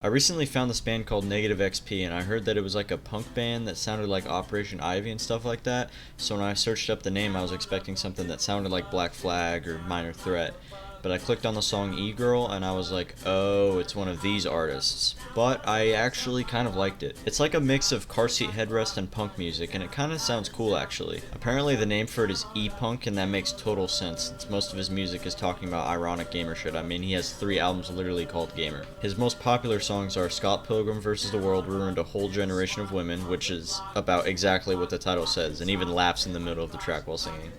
I recently found this band called Negative XP, and I heard that it was like a punk band that sounded like Operation Ivy and stuff like that. So when I searched up the name, I was expecting something that sounded like Black Flag or Minor Threat. But I clicked on the song E-Girl, and I was like, oh, it's one of these artists. But I actually kind of liked it. It's like a mix of car seat headrest and punk music, and it kind of sounds cool actually. Apparently the name for it is E-Punk, and that makes total sense, since most of his music is talking about ironic gamer shit. I mean, he has 3 albums literally called Gamer. His most popular songs are Scott Pilgrim vs. the World Ruined a Whole Generation of Women, which is about exactly what the title says, and even laughs in the middle of the track while singing.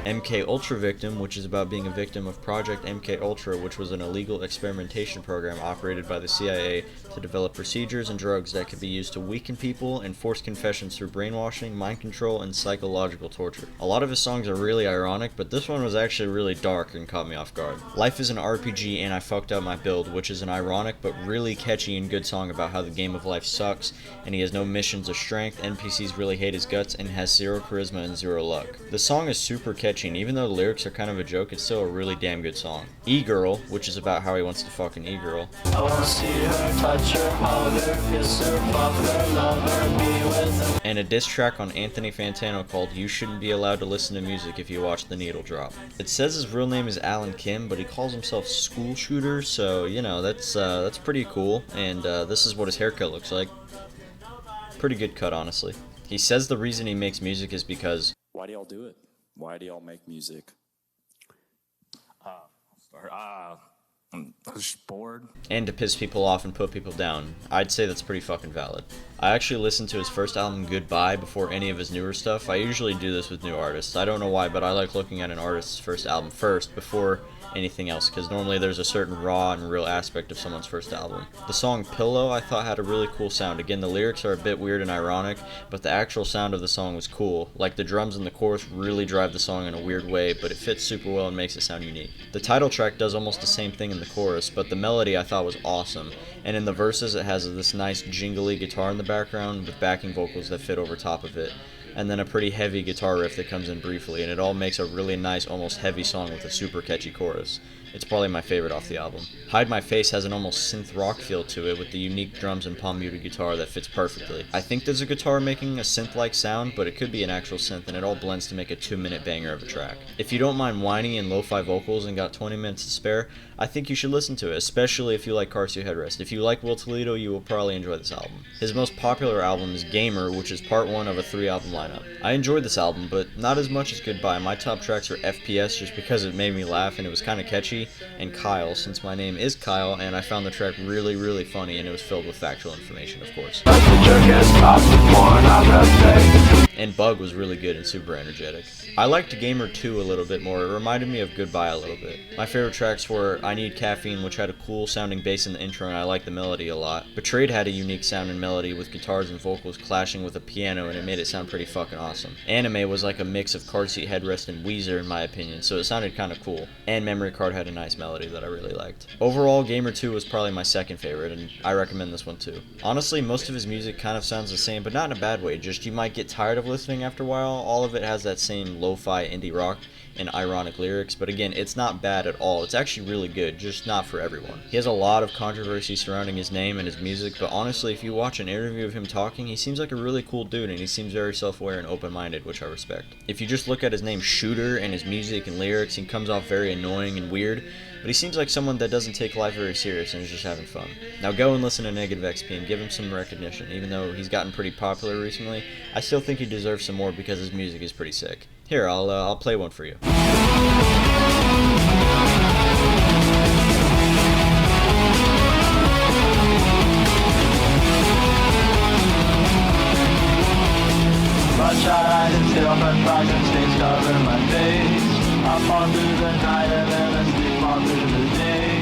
MK Ultra Victim, which is about being a victim of Project MK Ultra, which was an illegal experimentation program operated by the CIA to develop procedures and drugs that could be used to weaken people and force confessions through brainwashing, mind control, and psychological torture. A lot of his songs are really ironic, but this one was actually really dark and caught me off guard. Life is an RPG and I Fucked Up My Build, which is an ironic but really catchy and good song about how the game of life sucks and he has no missions of strength, NPCs really hate his guts, and has 0 charisma and 0 luck. The song is super catchy, and even though the lyrics are kind of a joke, it's still a really damn good song. E-Girl, which is about how he wants to fuck an e-girl. I wanna see her, touch her, hug her, kiss her, fuck her, love her, be with her. And a diss track on Anthony Fantano called You Shouldn't Be Allowed to Listen to Music If You Watch the Needle Drop. It says his real name is Alan Kim, but he calls himself School Shooter, so, you know, that's pretty cool, and this is what his haircut looks like. Pretty good cut, honestly. He says the reason he makes music is because... Why do y'all do it? Why do y'all make music? I'm just bored. And to piss people off and put people down. I'd say that's pretty fucking valid. I actually listened to his first album, Goodbye, before any of his newer stuff. I usually do this with new artists. I don't know why, but I like looking at an artist's first album first before anything else, because normally there's a certain raw and real aspect of someone's first album. The song Pillow I thought had a really cool sound. Again, the lyrics are a bit weird and ironic, but the actual sound of the song was cool. Like, the drums in the chorus really drive the song in a weird way, but it fits super well and makes it sound unique. The title track does almost the same thing in the chorus, but the melody I thought was awesome, and in the verses it has this nice jingly guitar in the background with backing vocals that fit over top of it, and then a pretty heavy guitar riff that comes in briefly, and it all makes a really nice, almost heavy song with a super catchy chorus. It's probably my favorite off the album. Hide My Face has an almost synth rock feel to it with the unique drums and palm muted guitar that fits perfectly. I think there's a guitar making a synth-like sound, but it could be an actual synth, and it all blends to make a 2-minute banger of a track. If you don't mind whiny and lo-fi vocals and got 20 minutes to spare, I think you should listen to it, especially if you like Car Seat Headrest. If you like Will Toledo, you will probably enjoy this album. His most popular album is Gamer, which is part 1 of a 3-album lineup. I enjoyed this album, but not as much as Goodbye. My top tracks are FPS just because it made me laugh and it was kind of catchy, and Kyle, since my name is Kyle, and I found the track really, really funny, and it was filled with factual information, of course. And Bug was really good and super energetic. I liked Gamer 2 a little bit more. It reminded me of Goodbye a little bit. My favorite tracks were I Need Caffeine, which had a cool sounding bass in the intro and I liked the melody a lot. Betrayed had a unique sound and melody with guitars and vocals clashing with a piano, and it made it sound pretty fucking awesome. Anime was like a mix of Car Seat Headrest and Weezer in my opinion, so it sounded kind of cool. And Memory Card had a nice melody that I really liked. Overall, Gamer 2 was probably my second favorite, and I recommend this one too. Honestly, most of his music kind of sounds the same, but not in a bad way, just you might get tired of listening after a while. All of it has that same lo-fi indie rock and ironic lyrics, but again, it's not bad at all. It's actually really good, just not for everyone. He has a lot of controversy surrounding his name and his music, but honestly, if you watch an interview of him talking, he seems like a really cool dude, and he seems very self-aware and open-minded, which I respect. If you just look at his name Shooter and his music and lyrics, he comes off very annoying and weird, but he seems like someone that doesn't take life very serious and is just having fun. Now go and listen to Negative XP and give him some recognition. Even though he's gotten pretty popular recently, I still think he deserves some more because his music is pretty sick. Here, I'll play one for you. Bloodshot eyes and still fresh fries and stains cover my face. I fall through the night and then I sleep all through the day.